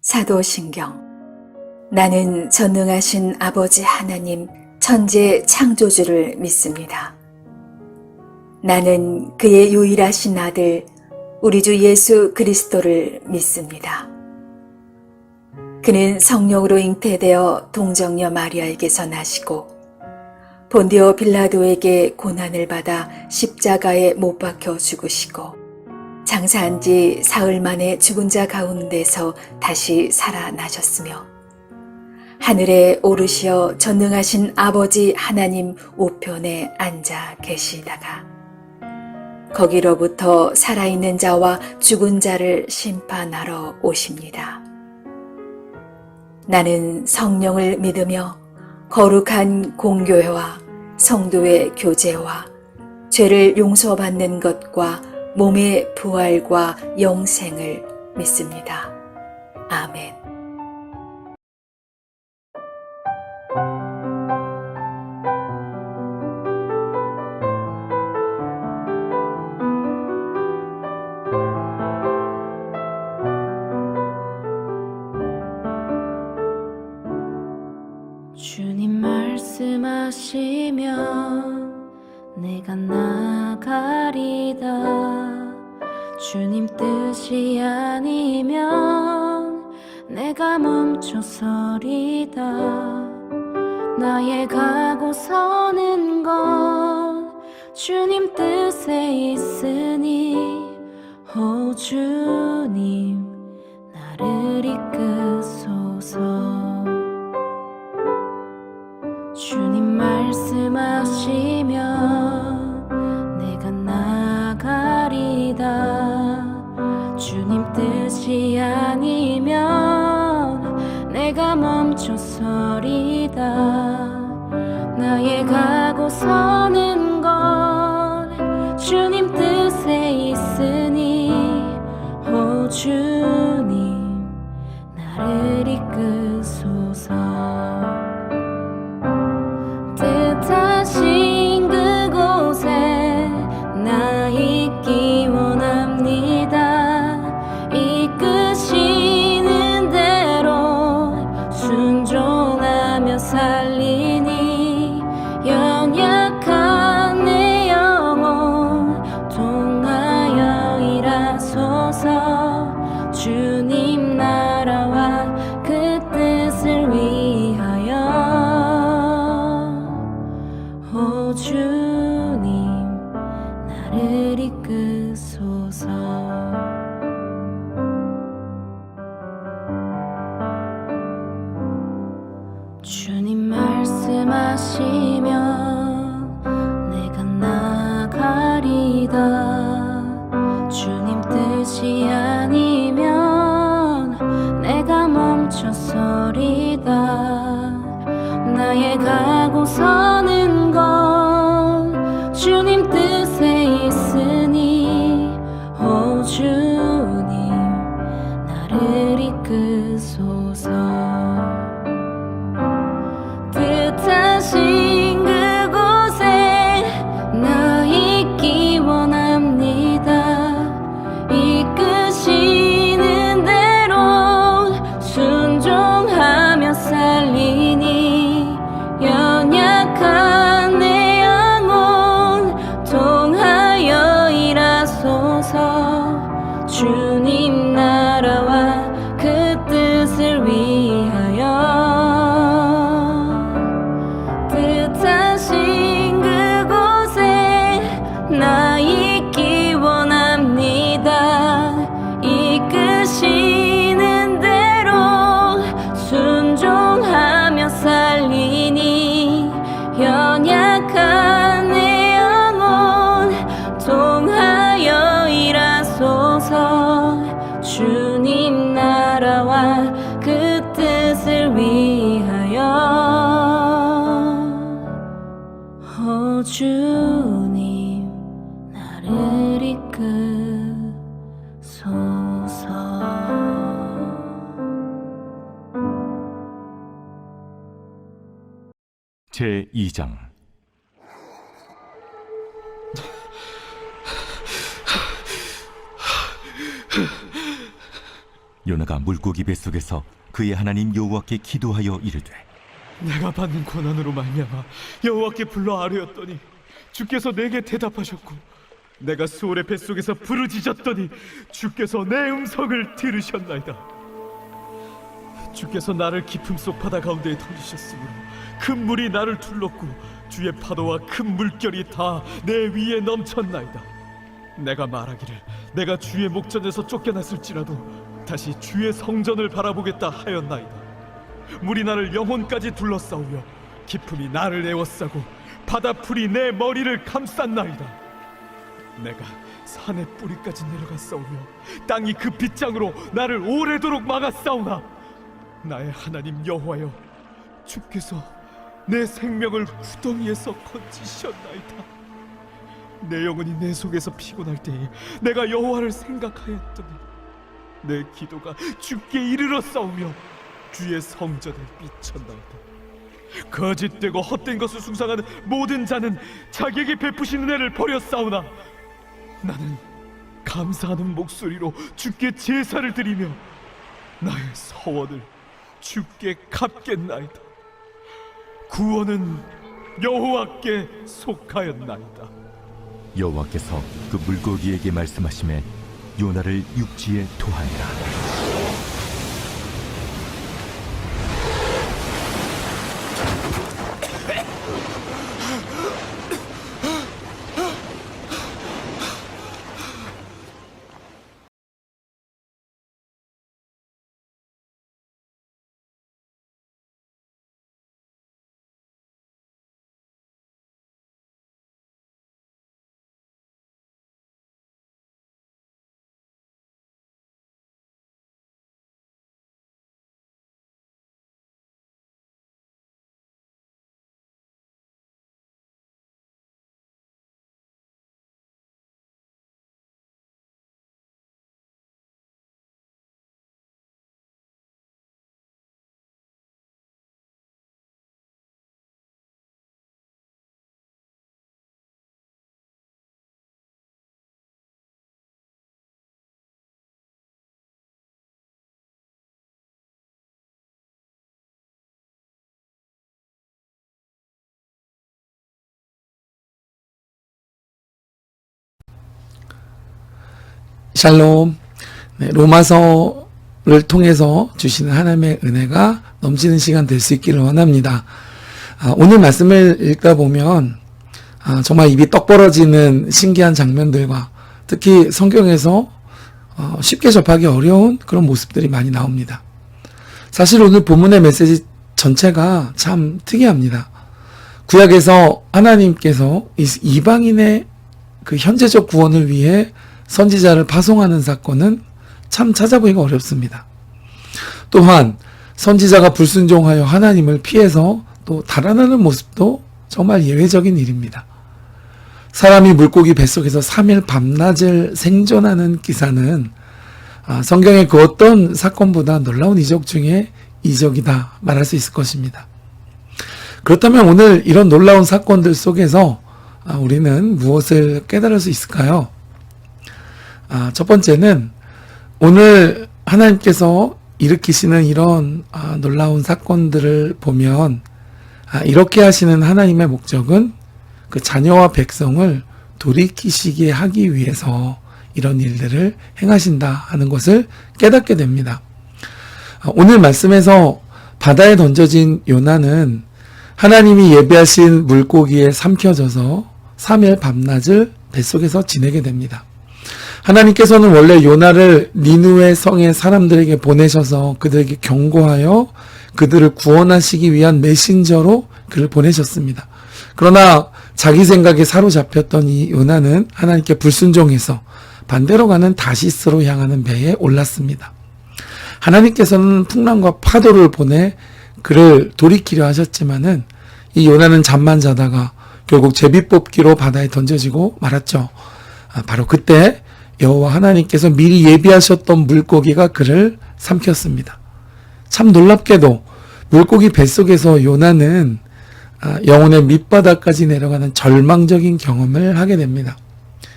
사도신경. 나는 전능하신 아버지 하나님 천재 창조주를 믿습니다. 나는 그의 유일하신 아들 우리 주 예수 그리스도를 믿습니다. 그는 성령으로 잉태되어 동정녀 마리아에게서 나시고 본디오 빌라도에게 고난을 받아 십자가에 못 박혀 죽으시고 장사한 지 사흘 만에 죽은 자 가운데서 다시 살아나셨으며 하늘에 오르시어 전능하신 아버지 하나님 우편에 앉아 계시다가 거기로부터 살아있는 자와 죽은 자를 심판하러 오십니다. 나는 성령을 믿으며 거룩한 공교회와 성도의 교제와 죄를 용서받는 것과 몸의 부활과 영생을 믿습니다. 아멘. 주님 말씀하시면 내가 나가리다. 주님 뜻이 아니면 내가 멈춰서리다. 나의 가고 서는 건 주님 뜻에 있으니 오 주님 나를 이끄소서. 주님 말씀하시면 내가 나가리다. 주님 뜻이 아니면 내가 멈춰서리다. 나의 가고 서는 건 주님 뜻에 있으니 오 주님 나를 이끄소서. 뜻하신 그곳에 나 있기 원합니다. 이끄시는 대로 순종하며 살리니 연약한 내 영혼 통하여 일하소서. 주님 나라와 그 뜻을 위하여 오 주님 나를 이끄소서. 주님 말씀하시면 내가 나가리다. 주님 뜻이 아니면 내가 멈춰서리다. 나의 가고 서는 건 주님 뜻에 있으니 오 주님 나를 이끄소서. 뜻하신 그곳에 나 있기 원합니다. 이끄시는 대로 순종하며 살리니 연약한 내 영혼 통하여 일하소서. 주님 나라와 그 뜻을 위하여 뜻하신 그곳에 나 있기 원합니다. 이끄시는 대로 순종하며 살리니 연약한 내 영혼 통하여 일하소서. 주님 나라와 그 뜻을 위하여 오 주님 나를 이끄소서. 제2장. 요나가 물고기 뱃속에서 그의 하나님 여호와께 기도하여 이르되 내가 받는 고난으로 말미암아 여호와께 불러 아뢰었더니 주께서 내게 대답하셨고, 내가 수월의 뱃속에서 부르짖었더니 주께서 내 음성을 들으셨나이다. 주께서 나를 깊음 속 바다 가운데에 던지셨으므로 큰 물이 나를 둘렀고 주의 파도와 큰 물결이 다 내 위에 넘쳤나이다. 내가 말하기를 내가 주의 목전에서 쫓겨났을지라도 다시 주의 성전을 바라보겠다 하였나이다. 물이 나를 영혼까지 둘러싸우며 깊음이 나를 에워싸고 바다풀이 내 머리를 감쌌나이다. 내가 산의 뿌리까지 내려갔사오며 땅이 그 빗장으로 나를 오래도록 막았사오나 나의 하나님 여호와여, 주께서 내 생명을 구덩이에서 건지셨나이다. 내 영혼이 내 속에서 피곤할 때에 내가 여호와를 생각하였더니 내 기도가 주께 이르렀사오며 주의 성전에 미쳤나이다. 거짓되고 헛된 것을 숭상하는 모든 자는 자기에게 베푸신 은혜를 버렸사오나 나는 감사하는 목소리로 주께 제사를 드리며 나의 서원을 주께 갚겠나이다. 구원은 여호와께 속하였나이다. 여호와께서 그 물고기에게 말씀하시매 요나를 육지에 토하니라. 샬롬. 로마서를 통해서 주시는 하나님의 은혜가 넘치는 시간 될 수 있기를 원합니다. 오늘 말씀을 읽다 보면 정말 입이 떡 벌어지는 신기한 장면들과 특히 성경에서 쉽게 접하기 어려운 그런 모습들이 많이 나옵니다. 사실 오늘 본문의 메시지 전체가 참 특이합니다. 구약에서 하나님께서 이방인의 그 현재적 구원을 위해 선지자를 파송하는 사건은 참 찾아보기가 어렵습니다. 또한 선지자가 불순종하여 하나님을 피해서 또 달아나는 모습도 정말 예외적인 일입니다. 사람이 물고기 뱃속에서 3일 밤낮을 생존하는 기사는 성경의 그 어떤 사건보다 놀라운 이적 중에 이적이다 말할 수 있을 것입니다. 그렇다면 오늘 이런 놀라운 사건들 속에서 우리는 무엇을 깨달을 수 있을까요? 첫 번째는 오늘 하나님께서 일으키시는 이런 놀라운 사건들을 보면 이렇게 하시는 하나님의 목적은 그 자녀와 백성을 돌이키시게 하기 위해서 이런 일들을 행하신다 하는 것을 깨닫게 됩니다. 오늘 말씀에서 바다에 던져진 요나는 하나님이 예비하신 물고기에 삼켜져서 3일 밤낮을 뱃속에서 지내게 됩니다. 하나님께서는 원래 요나를 니느웨 성의 사람들에게 보내셔서 그들에게 경고하여 그들을 구원하시기 위한 메신저로 그를 보내셨습니다. 그러나 자기 생각에 사로잡혔던 이 요나는 하나님께 불순종해서 반대로 가는 다시스로 향하는 배에 올랐습니다. 하나님께서는 풍랑과 파도를 보내 그를 돌이키려 하셨지만은 이 요나는 잠만 자다가 결국 제비뽑기로 바다에 던져지고 말았죠. 바로 그때 여호와 하나님께서 미리 예비하셨던 물고기가 그를 삼켰습니다. 참 놀랍게도 물고기 뱃속에서 요나는 영혼의 밑바닥까지 내려가는 절망적인 경험을 하게 됩니다.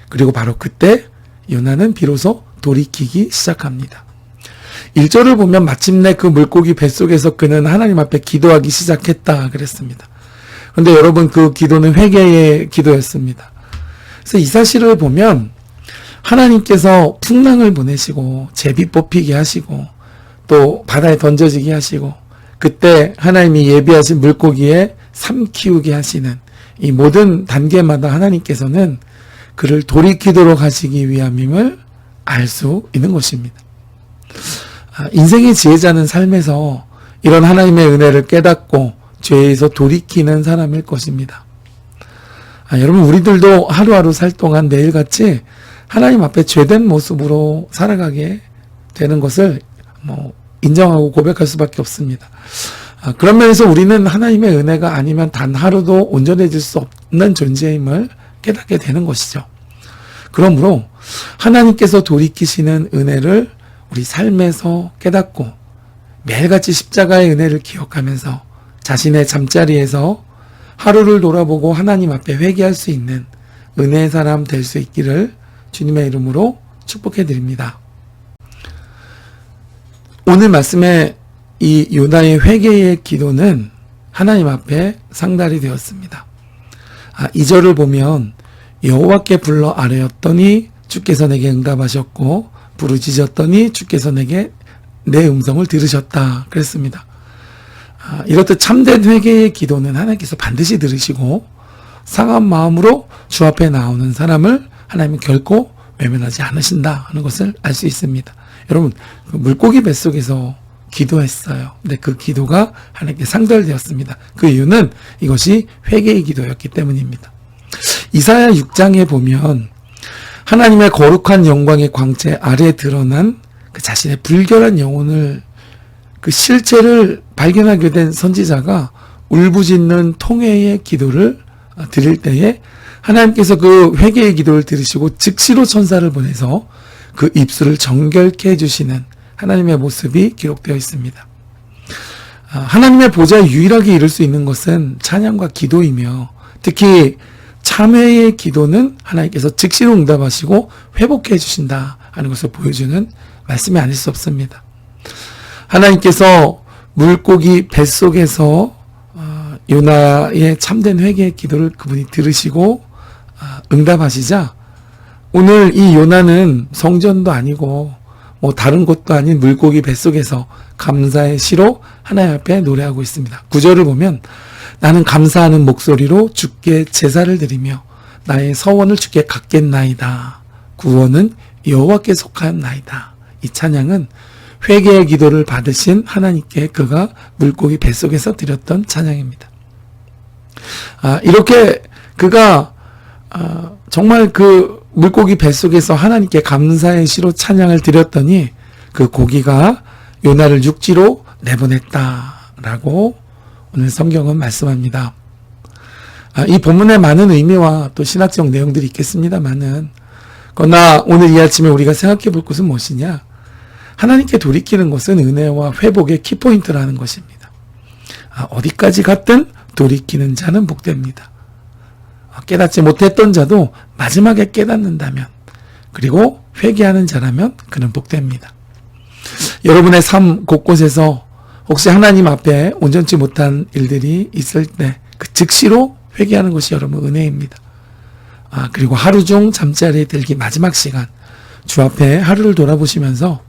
그리고 바로 그때 요나는 비로소 돌이키기 시작합니다. 1절을 보면 마침내 그 물고기 뱃속에서 그는 하나님 앞에 기도하기 시작했다 그랬습니다. 그런데 여러분, 그 기도는 회개의 기도였습니다. 그래서 이 사실을 보면 하나님께서 풍랑을 보내시고 제비 뽑히게 하시고 또 바다에 던져지게 하시고 그때 하나님이 예비하신 물고기에 삼키우게 하시는 이 모든 단계마다 하나님께서는 그를 돌이키도록 하시기 위함임을 알 수 있는 것입니다. 인생의 지혜자는 삶에서 이런 하나님의 은혜를 깨닫고 죄에서 돌이키는 사람일 것입니다. 여러분, 우리들도 하루하루 살 동안 매일같이 하나님 앞에 죄된 모습으로 살아가게 되는 것을 인정하고 고백할 수밖에 없습니다. 그런 면에서 우리는 하나님의 은혜가 아니면 단 하루도 온전해질 수 없는 존재임을 깨닫게 되는 것이죠. 그러므로 하나님께서 돌이키시는 은혜를 우리 삶에서 깨닫고 매일같이 십자가의 은혜를 기억하면서 자신의 잠자리에서 하루를 돌아보고 하나님 앞에 회개할 수 있는 은혜의 사람 될 수 있기를 주님의 이름으로 축복해 드립니다. 오늘 말씀의 이 요나의 회개의 기도는 하나님 앞에 상달이 되었습니다. 2절을 보면 여호와께 불러 아뢰었더니 주께서 내게 응답하셨고 부르짖었더니 주께서 내게 내 음성을 들으셨다 그랬습니다. 이렇듯 참된 회개의 기도는 하나님께서 반드시 들으시고 상한 마음으로 주 앞에 나오는 사람을 하나님은 결코 외면하지 않으신다 하는 것을 알 수 있습니다. 여러분, 그 물고기 뱃속에서 기도했어요. 근데 그 기도가 하나님께 상달되었습니다. 그 이유는 이것이 회개의 기도였기 때문입니다. 이사야 6장에 보면 하나님의 거룩한 영광의 광채 아래에 드러난 그 자신의 불결한 영혼을 그 실체를 발견하게 된 선지자가 울부짖는 통회의 기도를 드릴 때에 하나님께서 그 회개의 기도를 들으시고 즉시로 천사를 보내서 그 입술을 정결케 해주시는 하나님의 모습이 기록되어 있습니다. 하나님의 보좌에 유일하게 이룰 수 있는 것은 찬양과 기도이며 특히 참회의 기도는 하나님께서 즉시로 응답하시고 회복해 주신다 하는 것을 보여주는 말씀이 아닐 수 없습니다. 하나님께서 물고기 뱃속에서 요나의 참된 회개의 기도를 그분이 들으시고 응답하시자 오늘 이 요나는 성전도 아니고 다른 곳도 아닌 물고기 뱃속에서 감사의 시로 하나님 앞에 노래하고 있습니다. 9절을 보면 나는 감사하는 목소리로 주께 제사를 드리며 나의 서원을 주께 갚겠나이다. 구원은 여호와께 속하였나이다. 이 찬양은 회개의 기도를 받으신 하나님께 그가 물고기 뱃속에서 드렸던 찬양입니다. 이렇게 그가 정말 그 물고기 뱃속에서 하나님께 감사의 시로 찬양을 드렸더니 그 고기가 요나를 육지로 내보냈다라고 오늘 성경은 말씀합니다. 이 본문에 많은 의미와 또 신학적 내용들이 있겠습니다만은 그러나 오늘 이 아침에 우리가 생각해 볼 것은 무엇이냐? 하나님께 돌이키는 것은 은혜와 회복의 키포인트라는 것입니다. 어디까지 갔든 돌이키는 자는 복됩니다. 깨닫지 못했던 자도 마지막에 깨닫는다면 그리고 회개하는 자라면 그는 복됩니다. 여러분의 삶 곳곳에서 혹시 하나님 앞에 온전치 못한 일들이 있을 때 그 즉시로 회개하는 것이 여러분 은혜입니다. 그리고 하루 중 잠자리에 들기 마지막 시간 주 앞에 하루를 돌아보시면서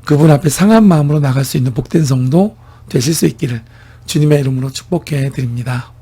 그분 앞에 상한 마음으로 나갈 수 있는 복된 성도 되실 수 있기를 주님의 이름으로 축복해 드립니다.